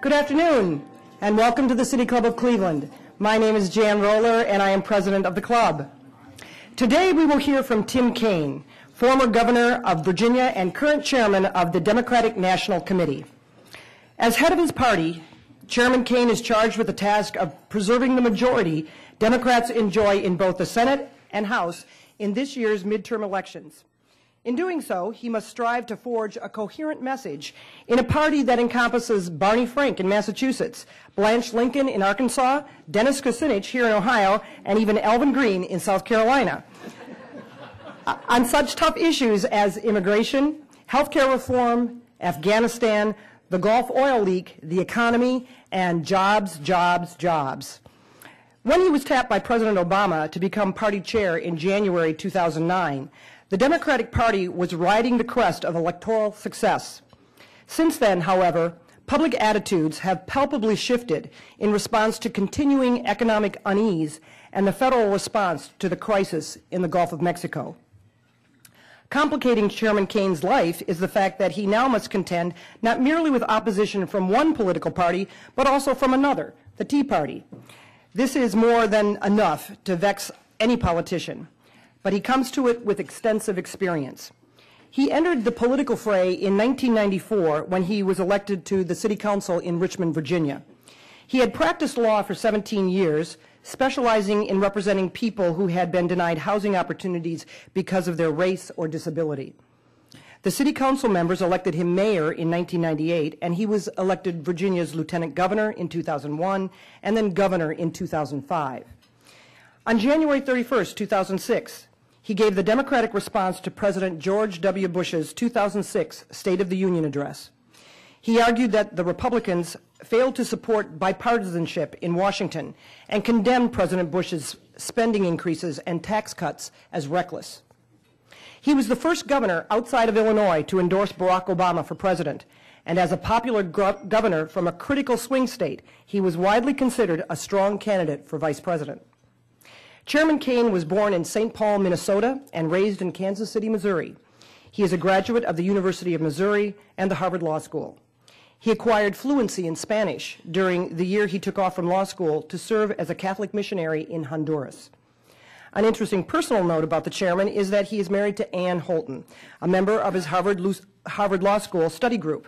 Good afternoon, and welcome to the City Club of Cleveland. My name is Jan Roller, and I am president of the club. Today we will hear from Tim Kaine, former governor of Virginia and current chairman of the Democratic National Committee. As head of his party, Chairman Kaine is charged with the task of preserving the majority Democrats enjoy in both the Senate and House in this year's midterm elections. In doing so, he must strive to forge a coherent message in a party that encompasses Barney Frank in Massachusetts, Blanche Lincoln in Arkansas, Dennis Kucinich here in Ohio, and even Alvin Green in South Carolina. On such tough issues as immigration, healthcare reform, Afghanistan, the Gulf oil leak, the economy, and jobs, jobs, jobs. When he was tapped by President Obama to become party chair in January 2009, the Democratic Party was riding the crest of electoral success. Since then, however, public attitudes have palpably shifted in response to continuing economic unease and the federal response to the crisis in the Gulf of Mexico. Complicating Chairman Kaine's life is the fact that he now must contend not merely with opposition from one political party, but also from another, the Tea Party. This is more than enough to vex any politician, but he comes to it with extensive experience. He entered the political fray in 1994 when he was elected to the City Council in Richmond, Virginia. He had practiced law for 17 years, specializing in representing people who had been denied housing opportunities because of their race or disability. The City Council members elected him mayor in 1998, and he was elected Virginia's lieutenant governor in 2001 and then governor in 2005. On January 31st, 2006, he gave the Democratic response to President George W. Bush's 2006 State of the Union address. He argued that the Republicans failed to support bipartisanship in Washington and condemned President Bush's spending increases and tax cuts as reckless. He was the first governor outside of Illinois to endorse Barack Obama for president, and as a popular governor from a critical swing state, he was widely considered a strong candidate for vice president. Chairman Kaine was born in St. Paul, Minnesota, and raised in Kansas City, Missouri. He is a graduate of the University of Missouri and the Harvard Law School. He acquired fluency in Spanish during the year he took off from law school to serve as a Catholic missionary in Honduras. An interesting personal note about the chairman is that he is married to Ann Holton, a member of his Harvard Law School study group.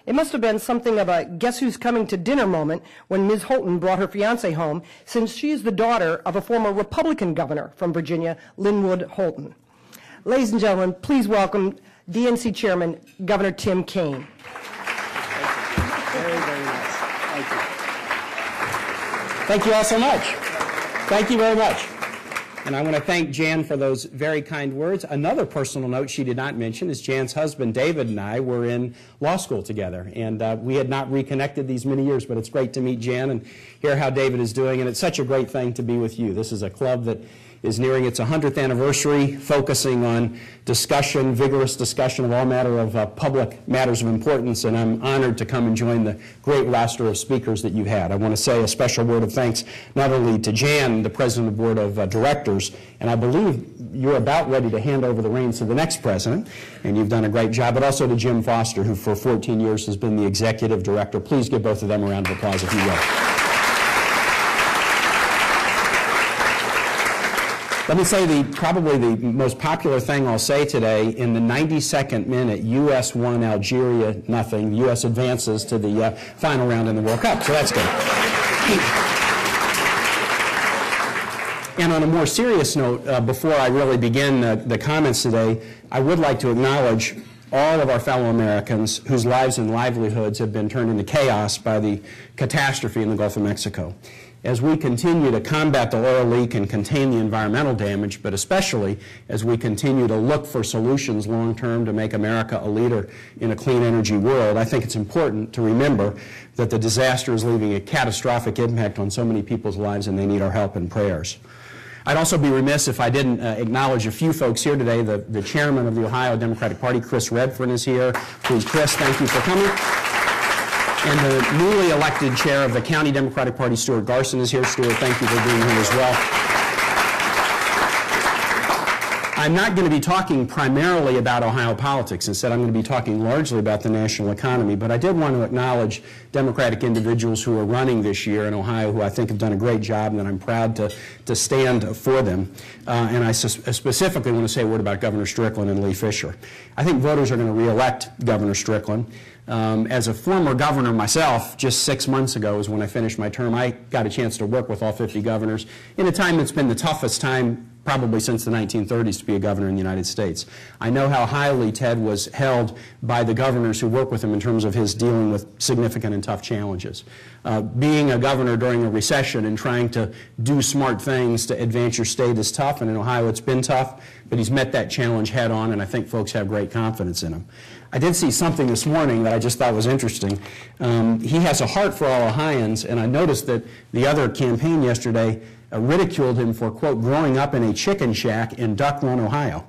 It must have been something of a guess who's coming to dinner moment when Ms. Holton brought her fiancé home, since she is the daughter of a former Republican governor from Virginia, Linwood Holton. Ladies and gentlemen, please welcome DNC Chairman Governor Tim Kaine. Very, very nice. Thank you. Thank you all so much. Thank you very much. And I want to thank Jan for those very kind words. Another personal note she did not mention is Jan's husband, David, and I were in law school together. And we had not reconnected these many years, but it's great to meet Jan and hear how David is doing. And it's such a great thing to be with you. This is a club that is nearing its 100th anniversary, focusing on discussion, vigorous discussion of all matter of public matters of importance, and I'm honored to come and join the great roster of speakers that you've had. I want to say a special word of thanks not only to Jan, the President of the Board of Directors, and I believe you're about ready to hand over the reins to the next president, and you've done a great job, but also to Jim Foster, who for 14 years has been the Executive Director. Please give both of them a round of applause if you will. Let me say probably the most popular thing I'll say today. In the 92nd minute, U.S. won Algeria 0. The U.S. advances to the final round in the World Cup, so that's good. And on a more serious note, before I really begin the comments today, I would like to acknowledge all of our fellow Americans whose lives and livelihoods have been turned into chaos by the catastrophe in the Gulf of Mexico. As we continue to combat the oil leak and contain the environmental damage, but especially as we continue to look for solutions long-term to make America a leader in a clean energy world, I think it's important to remember that the disaster is leaving a catastrophic impact on so many people's lives, and they need our help and prayers. I'd also be remiss if I didn't acknowledge a few folks here today. The chairman of the Ohio Democratic Party, Chris Redfern, is here. Please, Chris, thank you for coming. And the newly elected chair of the County Democratic Party, Stuart Garson, is here. Stuart, thank you for being here as well. I'm not going to be talking primarily about Ohio politics. Instead, I'm going to be talking largely about the national economy. But I did want to acknowledge Democratic individuals who are running this year in Ohio who I think have done a great job, and that I'm proud to stand for them. And I specifically want to say a word about Governor Strickland and Lee Fisher. I think voters are going to re-elect Governor Strickland. As a former governor myself, just 6 months ago is when I finished my term. I got a chance to work with all 50 governors in a time that's been the toughest time probably since the 1930s to be a governor in the United States. I know how highly Ted was held by the governors who work with him in terms of his dealing with significant and tough challenges. Being a governor during a recession and trying to do smart things to advance your state is tough, and in Ohio it's been tough, but he's met that challenge head on, and I think folks have great confidence in him. I did see something this morning that I just thought was interesting. He has a heart for all Ohioans, and I noticed that the other campaign yesterday ridiculed him for, quote, growing up in a chicken shack in Duck Run, Ohio.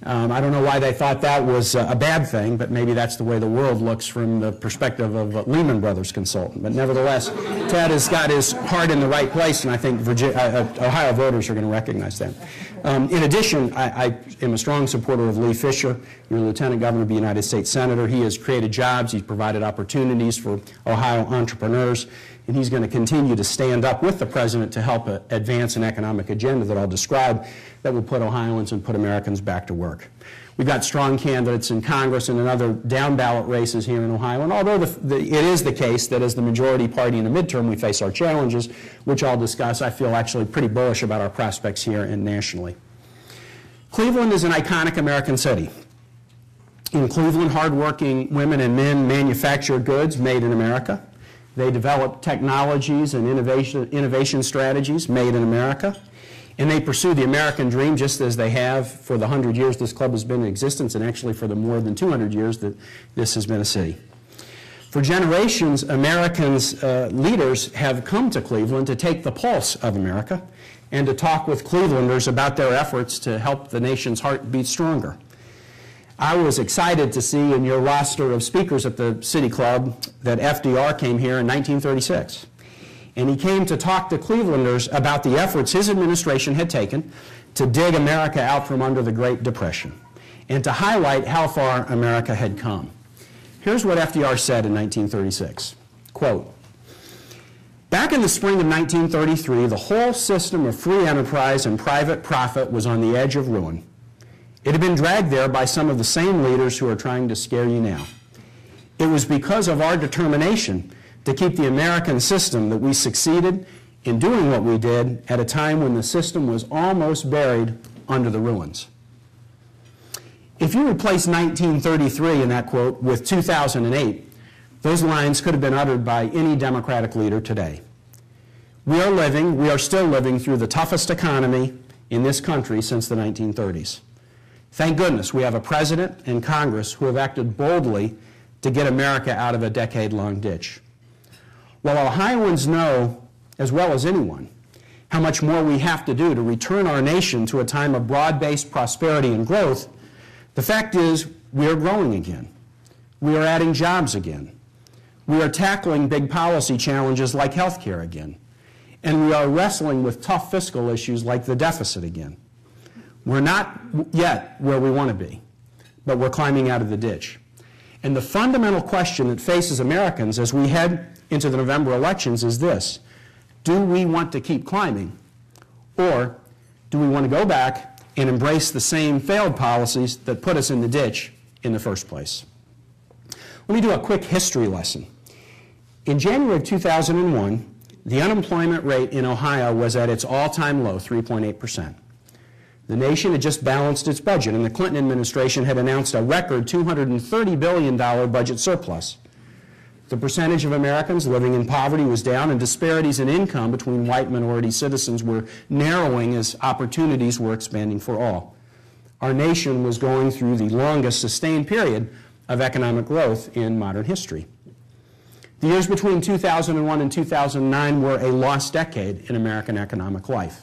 I don't know why they thought that was a bad thing, but maybe that's the way the world looks from the perspective of a Lehman Brothers consultant. But nevertheless, Ted has got his heart in the right place, and I think Ohio voters are going to recognize that. In addition, I am a strong supporter of Lee Fisher. You're Lieutenant Governor of the United States Senator. He has created jobs. He's provided opportunities for Ohio entrepreneurs. And he's going to continue to stand up with the president to help advance an economic agenda that I'll describe that will put Ohioans and put Americans back to work. We've got strong candidates in Congress and in other down-ballot races here in Ohio. And although it is the case that as the majority party in the midterm we face our challenges, which I'll discuss, I feel actually pretty bullish about our prospects here and nationally. Cleveland is an iconic American city. In Cleveland, hardworking women and men manufacture goods made in America. They develop technologies and innovation strategies made in America. And they pursue the American dream just as they have for the 100 years this club has been in existence, and actually for the more than 200 years that this has been a city. For generations, Americans, leaders have come to Cleveland to take the pulse of America and to talk with Clevelanders about their efforts to help the nation's heart beat stronger. I was excited to see in your roster of speakers at the City Club that FDR came here in 1936. And he came to talk to Clevelanders about the efforts his administration had taken to dig America out from under the Great Depression and to highlight how far America had come. Here's what FDR said in 1936, quote, "Back in the spring of 1933, the whole system of free enterprise and private profit was on the edge of ruin. It had been dragged there by some of the same leaders who are trying to scare you now. It was because of our determination to keep the American system that we succeeded in doing what we did at a time when the system was almost buried under the ruins." If you replace 1933 in that quote with 2008, those lines could have been uttered by any Democratic leader today. We are still living through the toughest economy in this country since the 1930s. Thank goodness we have a president and Congress who have acted boldly to get America out of a decade-long ditch. While Ohioans know, as well as anyone, how much more we have to do to return our nation to a time of broad-based prosperity and growth, the fact is we are growing again. We are adding jobs again. We are tackling big policy challenges like health care again. And we are wrestling with tough fiscal issues like the deficit again. We're not yet where we want to be, but we're climbing out of the ditch. And the fundamental question that faces Americans as we head into the November elections is this: do we want to keep climbing, or do we want to go back and embrace the same failed policies that put us in the ditch in the first place? Let me do a quick history lesson. In January of 2001, the unemployment rate in Ohio was at its all-time low, 3.8%. The nation had just balanced its budget, and the Clinton administration had announced a record $230 billion budget surplus. The percentage of Americans living in poverty was down, and disparities in income between white minority citizens were narrowing as opportunities were expanding for all. Our nation was going through the longest sustained period of economic growth in modern history. The years between 2001 and 2009 were a lost decade in American economic life.